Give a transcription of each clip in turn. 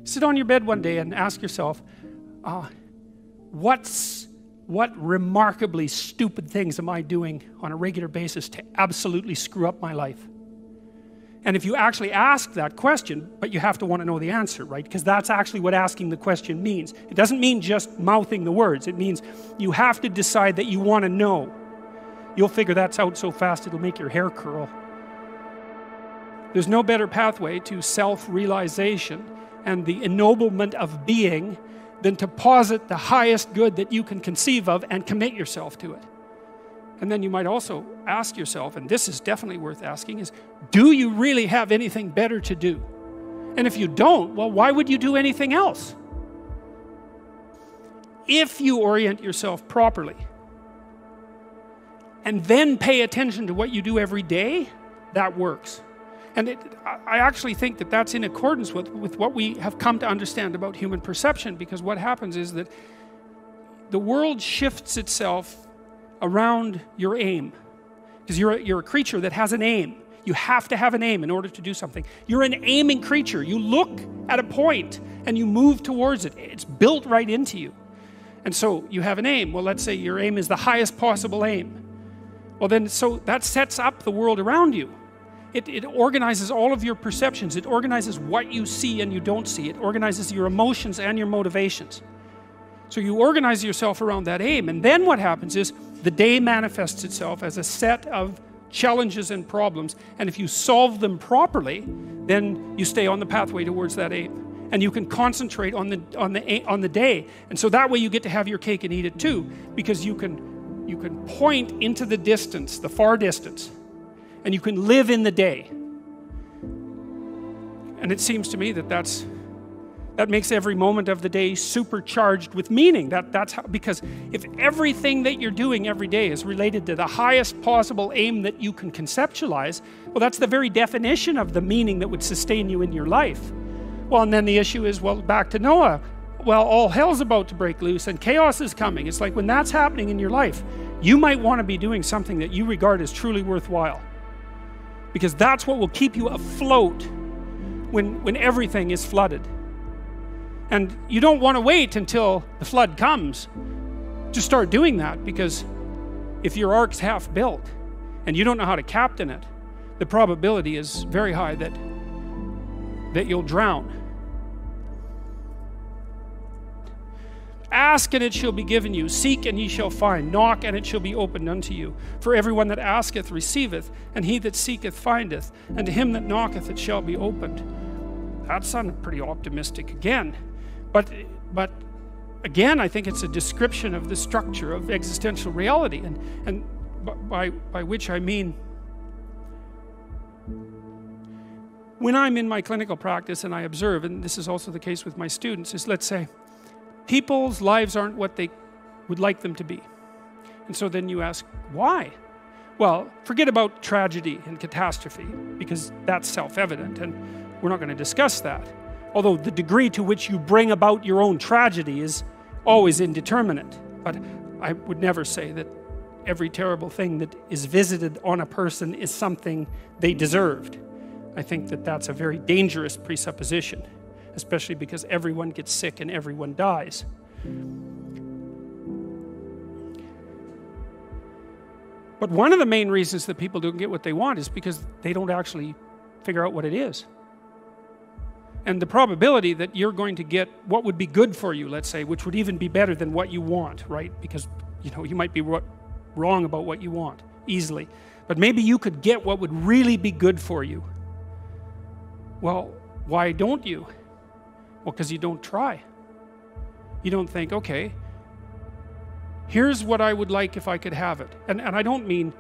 Sit on your bed one day and ask yourself, what remarkably stupid things am I doing on a regular basis to absolutely screw up my life? And if you actually ask that question, but you have to want to know the answer, right? Because that's actually what asking the question means. It doesn't mean just mouthing the words. It means you have to decide that you want to know. You'll figure that out so fast it'll make your hair curl. There's no better pathway to self-realization and the ennoblement of being than to posit the highest good that you can conceive of and commit yourself to it. And then you might also ask yourself, and this is definitely worth asking, is do you really have anything better to do? And if you don't, well, why would you do anything else? If you orient yourself properly and then pay attention to what you do every day, that works. And I actually think that that's in accordance with what we have come to understand about human perception, because what happens is that the world shifts itself around your aim, because you're a creature that has an aim. You have to have an aim in order to do something. You're an aiming creature. You look at a point and you move towards it. It's built right into you. And so you have an aim. Well, let's say your aim is the highest possible aim. Well then, so that sets up the world around you. It organizes all of your perceptions. It organizes what you see and you don't see. It organizes your emotions and your motivations. So you organize yourself around that aim, and then what happens is the day manifests itself as a set of challenges and problems, and if you solve them properly, then you stay on the pathway towards that aim, and you can concentrate on the day, and so that way you get to have your cake and eat it too, because you can point into the distance, the far distance, and you can live in the day. And it seems to me that that makes every moment of the day supercharged with meaning. That's how, because if everything that you're doing every day is related to the highest possible aim that you can conceptualize, well, that's the very definition of the meaning that would sustain you in your life. Well, and then the issue is, well, back to Noah. Well, all hell's about to break loose and chaos is coming. It's like when that's happening in your life, you might want to be doing something that you regard as truly worthwhile, because that's what will keep you afloat when everything is flooded. And you don't want to wait until the flood comes to start doing that, because if your ark's half built and you don't know how to captain it, the probability is very high that you'll drown. Ask and it shall be given you. Seek and ye shall find. Knock and it shall be opened unto you. For everyone that asketh receiveth, and he that seeketh findeth, and to him that knocketh it shall be opened. That sounded pretty optimistic again. But again, I think it's a description of the structure of existential reality, and by which I mean, when I'm in my clinical practice and I observe, and this is also the case with my students, is, let's say, people's lives aren't what they would like them to be. And so then you ask, why? Well, forget about tragedy and catastrophe, because that's self-evident, and we're not going to discuss that. Although the degree to which you bring about your own tragedy is always indeterminate. But I would never say that every terrible thing that is visited on a person is something they deserved. I think that that's a very dangerous presupposition, especially because everyone gets sick and everyone dies. But one of the main reasons that people don't get what they want is because they don't actually figure out what it is. And the probability that you're going to get what would be good for you, let's say, which would even be better than what you want, right? Because, you know, you might be wrong about what you want easily. But maybe you could get what would really be good for you. Well, why don't you? Well, because you don't try. You don't think, okay, here's what I would like if I could have it. And I don't mean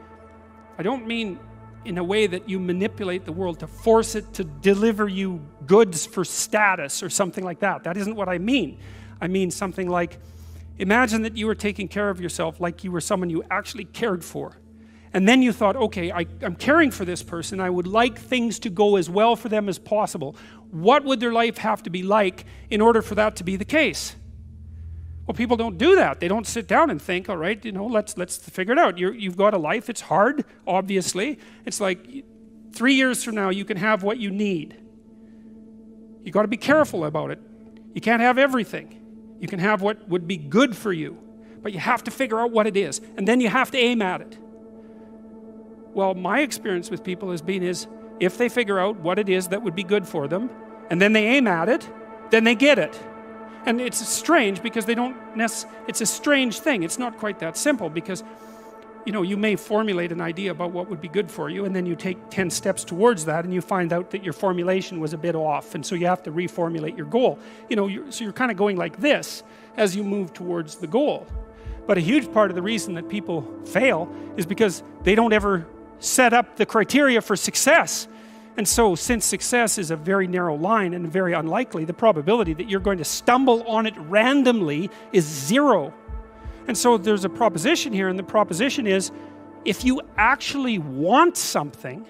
in a way that you manipulate the world to force it to deliver you goods for status or something like that. That isn't what I mean. I mean something like, imagine that you were taking care of yourself like you were someone you actually cared for. And then you thought, okay, I'm caring for this person. I would like things to go as well for them as possible. What would their life have to be like in order for that to be the case? Well, people don't do that. They don't sit down and think, all right, you know, let's figure it out. You've got a life. It's hard, obviously. It's like 3 years from now, you can have what you need. You got to be careful about it. You can't have everything. You can have what would be good for you, but you have to figure out what it is, and then you have to aim at it. Well, my experience with people has been if they figure out what it is that would be good for them, and then they aim at it, then they get it. And it's strange because they don't it's a strange thing. It's not quite that simple because, you know, you may formulate an idea about what would be good for you, and then you take 10 steps towards that, and you find out that your formulation was a bit off, and so you have to reformulate your goal. You know, so you're kind of going like this as you move towards the goal. But a huge part of the reason that people fail is because they don't ever set up the criteria for success. And so, since success is a very narrow line and very unlikely, the probability that you're going to stumble on it randomly is 0. And so there's a proposition here, and the proposition is, if you actually want something,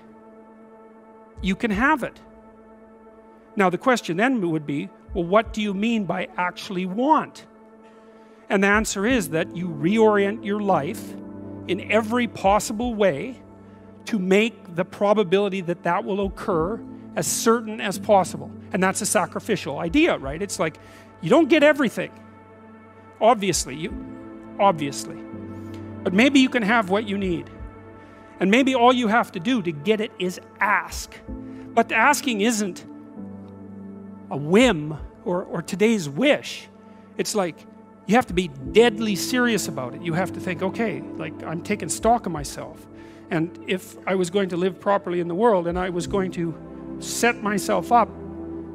you can have it. Now the question then would be, well, what do you mean by actually want? And the answer is that you reorient your life in every possible way to make the probability that that will occur as certain as possible. And that's a sacrificial idea, right? It's like, you don't get everything. Obviously. But maybe you can have what you need. And maybe all you have to do to get it is ask. But asking isn't a whim or today's wish. It's like, you have to be deadly serious about it. You have to think, okay, like, I'm taking stock of myself. And if I was going to live properly in the world, and I was going to set myself up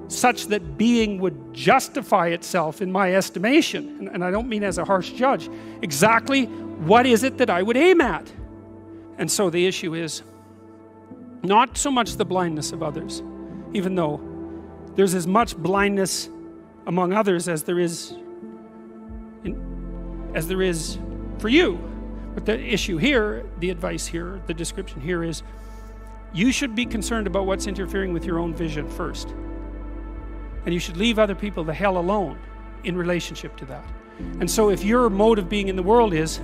such that being would justify itself in my estimation, and I don't mean as a harsh judge, exactly what is it that I would aim at? And so the issue is not so much the blindness of others, even though there's as much blindness among others as there is for you. But the issue here, the advice here, the description here is, you should be concerned about what's interfering with your own vision first. And you should leave other people the hell alone in relationship to that. And so if your mode of being in the world is,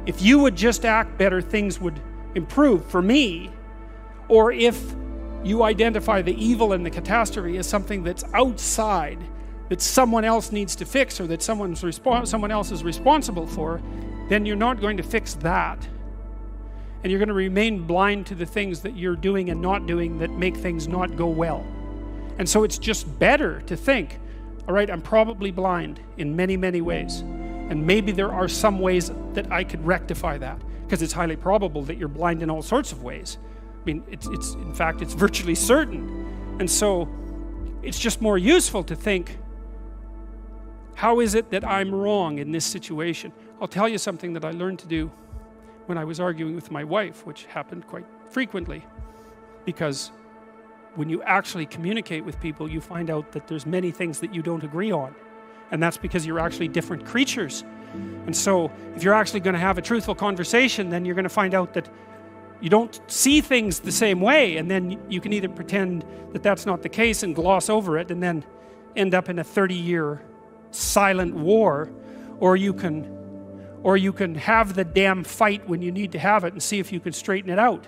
if you would just act better, things would improve for me, or if you identify the evil and the catastrophe as something that's outside, that someone else needs to fix, or that someone else is responsible for, then you're not going to fix that. And you're going to remain blind to the things that you're doing and not doing that make things not go well. And so it's just better to think, all right, I'm probably blind in many, many ways. And maybe there are some ways that I could rectify that, because it's highly probable that you're blind in all sorts of ways. I mean, in fact, it's virtually certain. And so it's just more useful to think, how is it that I'm wrong in this situation? I'll tell you something that I learned to do when I was arguing with my wife, which happened quite frequently, because when you actually communicate with people, you find out that there's many things that you don't agree on. And that's because you're actually different creatures. And so if you're actually going to have a truthful conversation, then you're going to find out that you don't see things the same way, and then you can either pretend that that's not the case and gloss over it and then end up in a 30-year silent war, or you can have the damn fight when you need to have it and see if you can straighten it out.